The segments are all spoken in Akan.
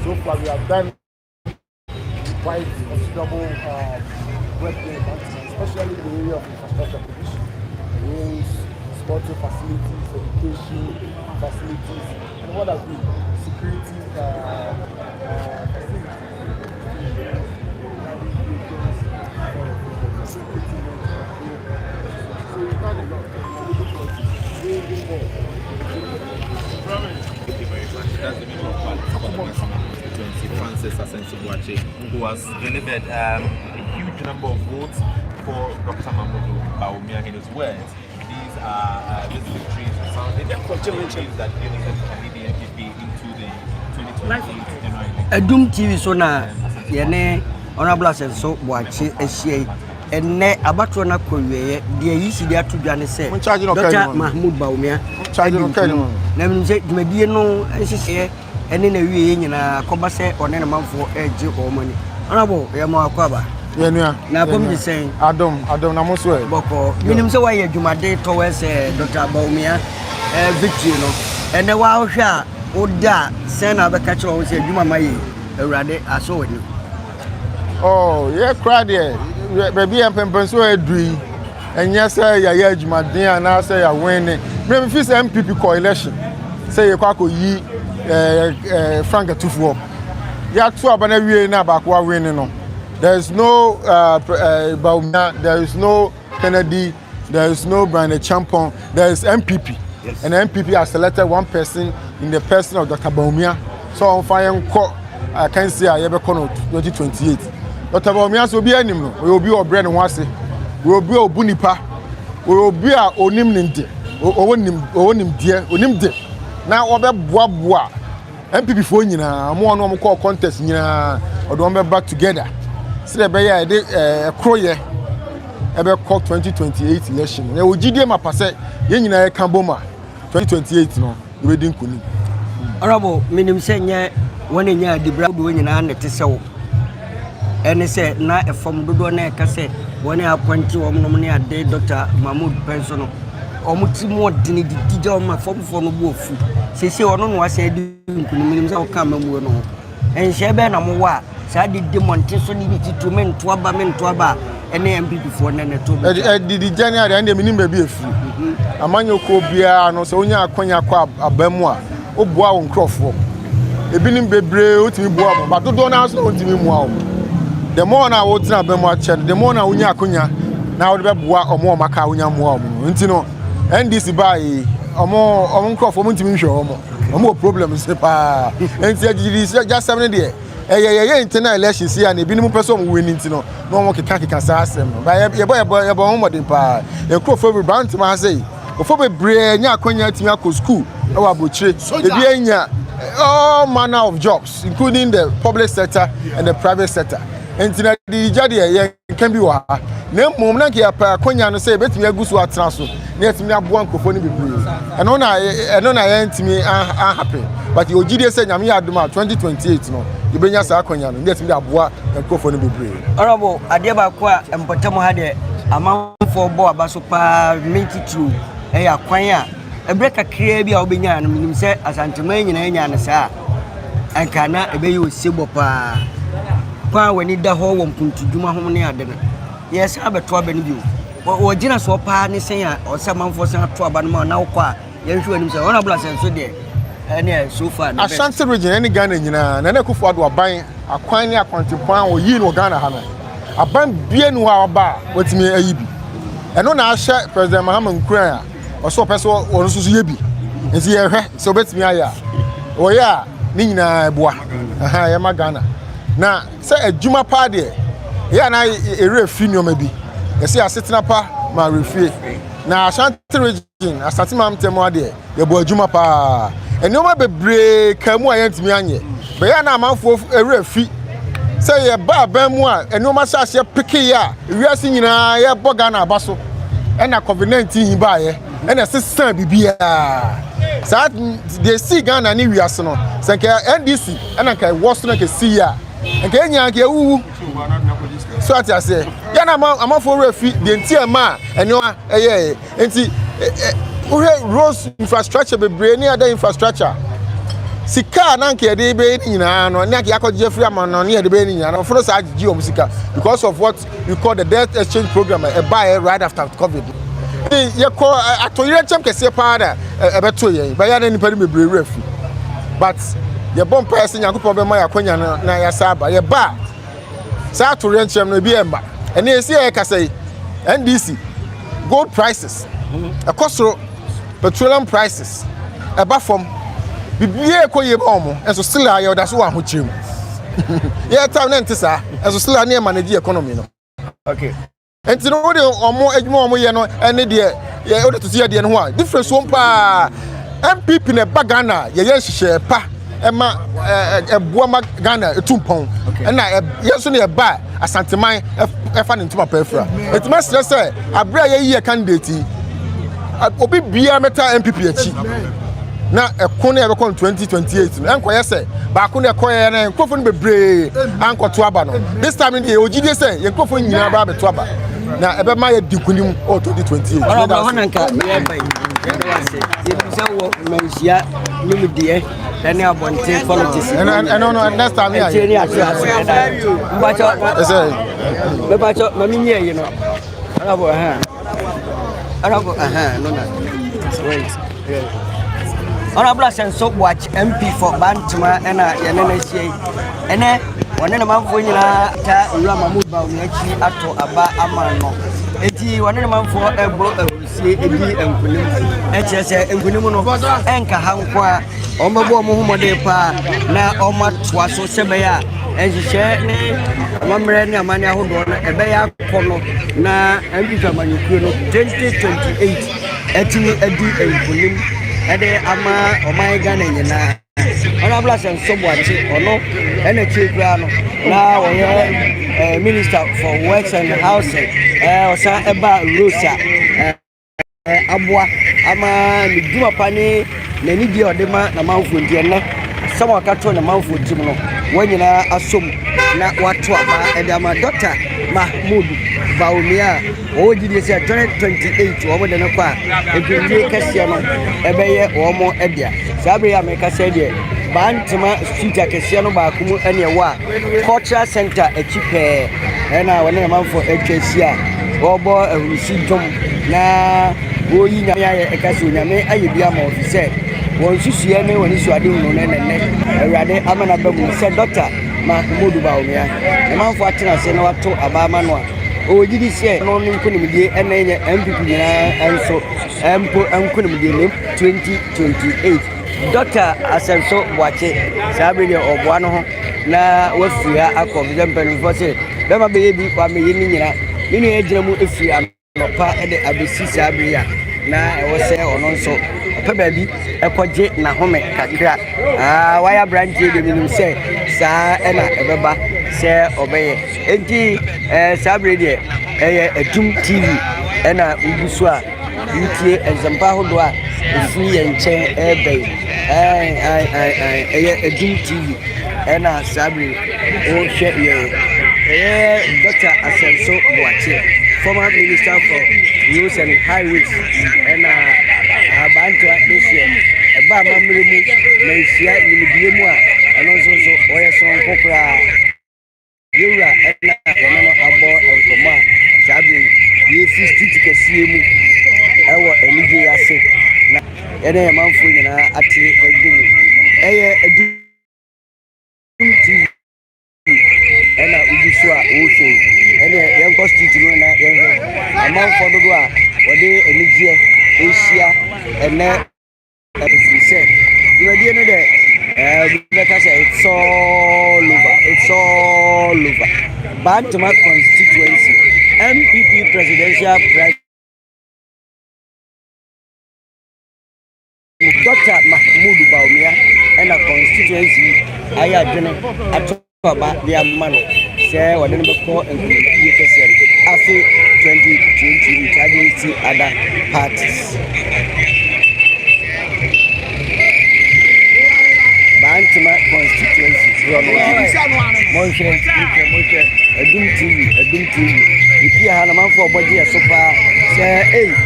So far, we have done quite considerable work there, especially in the area of infrastructure provision, roads, sporting facilities, education facilities, and what have been security facilities. So we've done a lot. Thank you very much. That's the member of Parliament, Francis Asenso, who has delivered a huge number of votes for Dr. Bawumia. In his words, these victories resounded that limited the NPP into the 2028 general election. Adum TV so na yene honorable Asenso Boakye ehie enne abatro na kowie de yisi de atodwane se Dr. Mahmoud Bawumia na mnje dwumadie no ehihie ene na wie nyina koba se one na manfo eje omani honorable yema akwaba yenua na kom di sen adom na moso e boko minim se waye dwumade towards Dr. Bawumia victory no ene wa hwe a oda sen na be ka kire wo se dwuma maye awurade aso wani oh yeah cry there baby empempenso edui enya say ya adwumaden ana say ya win me fi say MPP coalition say ye kwako yi Frank Atufuo ya to abana wie na ba kwa win no there is no Bawumia, there is no Kennedy, there is no Brian Champon, there is MPP. Yes. And the MPP has selected one person in the person of Dr. Bawumia. So on fire, I can say I ever call 2028. Dr. Bawumia will be animal, we will be our bread and wasi, we will be our bunipa, we will be our onim ninde, onim dear, onim de. Now, over bois, MPP for you now, more normal call contest, you know, or don't back together. See the bear a croye ebe call 2028 election. Na ogide ma pase ye nyina e kamboma 2028 no we din kuni. Honorable minim se nye wona nya dibra do nyina na te sewo. Ene se na e fom dodo na e ka se wona appoint wo no ne ade Dr. Mahmoud Penso no. Omuti mo dini didija o ma fom no bo ofu. Se ono no ase di kuni minim se o ka mamu no. Enhye be na mo wa sa di demonte so ni bitu mento aba ene MPP for na to di January and minim ba bi afu amanyo ko bia no so onya akonya kwa abamu a oboa wo nkrofo ebinim bebre otimi boa mo ba dodo na so otimi mu a the more na wo tina abamu a che the more na onya akonya na wo be boa omo maka onya mu a mo nti no NDC bai omo nkrofo mo ntimi hwe omo problem se pa enti agiri just 7 there internal elections here and ebinim person winning no no keka sa asem ba ye boy modern pa e crofo be Bantama say ofo be bre nya akonya timi akọ school e wa bochire ebi anya all manner of jobs including the public sector and the private sector entina di jade ye can be wa na mom na ke pa akonya no say betimi agusu atran so na etimi aboa nkofo ni bebre eno na ye ntimi happy but ojide say nyame adoma 2028 no ibenya sa akonya no ndetimi aboa nkofo ni bebre honorable ade ba kwa empotamo ha de amanfo bo abaso pa mintitu akwan a ebre kakra bi a obenya no minim se asantema nyina nya ne sa anka na ebeyi osebo pa wani da ho wo mpuntuduma ho ne ade no yes abeto aba ni bi o gina so pa ne sen a osamanfo sen ato aba no na wokwa yehwe anim se honorable Asenso de ene so far na Ashanti region any Ghana nyina na Akufo Addo aban akwan ne akwantepon o yi no Ghana ha na aban bie no ha ba watimi ayi bi eno na ahye President Mahama Nkuran a oso peso won susu ye bi nti ye hwe so betimi aya o ya ni nyina eboa aha ye ma Ghana na se adwuma pa de ya na ere fi nyoma bi yesi asetena pa ma refie na Ashanti region asati mam temo ade ye bo adwuma pa enoma bebre kamu ayantimi anye be ya na amanfo ere fi se ye ba ban mu a enoma hyahye peke ya wiase nyina ye boga na abaso ena COVID-19 hi ba ye ena sisan bibia sa de si Ghana ni wiase no se nke NDC ena kai woso na ke si ya nke enya ke wu so ati ase ya na amafo refi de ntiama enoma eye enti roads infrastructure bebre ni other infrastructure sika na nke de be ni nyina no na ke akọje free ama no na de be ni nyina no for sa agye om sika because of what we call the debt exchange program a buy right after COVID. Ye ko atoyere chem kese pa da e beto ye ba ya na nipa ni bebrere afi but ye bom person yakopọ be ma yakonya na ya saba ye ba sa atoyere chem no bi emba ene esi e kasai NDC gold prices akosoro petroleum prices eba from bibie ekoye ba omo enso still aye oda so wa ho chim ye time na ntisa enso still na manage economy no okay enti no de omo adwuma omo ye no ene de ye o de to ye de no ho difference won pa MPP na bagana ye hihye pa ema eboa ma Ghana etumpon na ye so na ye ba asanteman efa ne ntuma pa afra enti ma stress say abra ye yi candidate obi bia meta MPP achi na ekone e be kon 2028 no enko ye say ba ko na ekoye na enkofo no bebre ankoto aba no this time dey ogide say enkofo nyina ba beto aba na ebe ma ye dikunim o 2028 ora honanka ye bai ye bisa wo mensia nimdie tani abonte politics no next time ya ye ni ase bacho mami nye you know arabo no na wait Honorable Asenso watch MP for Bantama ena yenene sie ene wonene manfo nyina ta ura Mahmoud Bawumia chi ato aba amano eti wonene manfo ebo awusie edi enkunim echese enkunim no enka hanko a omabo mo humode pa na omatoa so sebeya enhye ne mamre ne amane ahodo na ebeya kono na MP Famanyukuro no 2028 eti edi enkunim ede ama omai Ghana nyina Honorable Asenso Boakye ono ene chekura no na oye Minister for Works and Housing osa eba Rosa aboa ama miduma pani na ni die odema na manfo die ne sama kato na manfo tim no wanyina asom na watu aba ede ama Dr. Mahmoud Bawumia ojidi se 2028 obo de ne kwa ebie kase no ebeye omo ebia sabe ya meka se de Bantama street akese no ba kumu ene wa cultural center echipe na wona manfo etwasia obo ahusi dom na oyi nya ya ekase onyame ayebia ma ofise won susuye ne woni suade hu no ne awurade amana bamu se Dr. Mahmoud Bawumia manfo atena se na wato abama no ojidi se no nkunimdie enenye MPP nyina enso empo nkunimdie ne 2028 Dr. Asenso Boakye sabe oboa no ho na wafia akọbje mpanimfo se bema be bi kwa me yini nyina ni ne ejira mu efia nopa ede abesi sabe ya na wo se ono nso pe ba bi ekọje na home kakra waya branch de minim se sa ena ebeba se obeye enti sabe de eye Adum TV ena ugusu a ntie example hodo a efi ye nchen ebe Adum TV ena sabe o hwe ye Dr. Asenso Boakye former Minister for Roads and Highways ena Bantama this year eba mamre mu na isia nimdie mu a eno so oye son kokra yura ena no abo enkomo a sabe ye 50 kase mu ewo enije yase na ene manfo nyina ate egum eye Adum TV ena ubisu a ofe ene yenko street no na yenko amanfo dodo a wode enije esia ene efise dibadie no de because it's all over Bantama constituency MPP presidential primary Dr. Mahmoud Bawumia and a constituency aya dwene atoba dia mano se wode no beko enkunie kese afi 2020 candidacy other parties Bantama constituency Monche Adum TV ipia ha na manfo oboje so pa se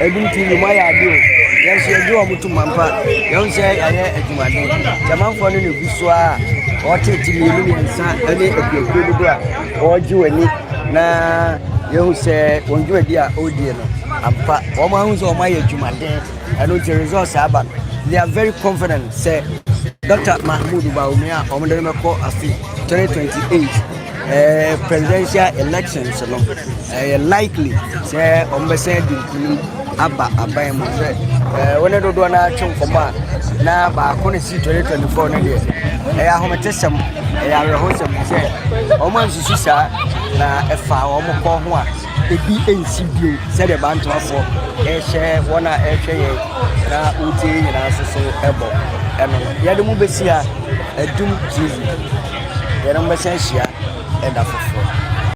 Adum TV ma ya do Yes, you do want to Mampa. You say I had to my name. The man for the Biswa or take to me and son, and if you could do or you and it. Now, you say, when you are dear, oh dear, I'm fat. Woman who's on my age, my day. I know the results are, but they are very confident. Say, Dr. Mahmoud Bawumia, or the call as 2028 presidential elections. Likely, say, on the same Abba say, when I don't do an action for man, now, but I couldn't see 2024 next year. I have a testim, I have a host of say, almost sister, now a far or more. The BNCB said a Bantama for a share, one a share, now Uti and also so able. And Yadamubesia, a doom TV, Yadamubesia, and a for.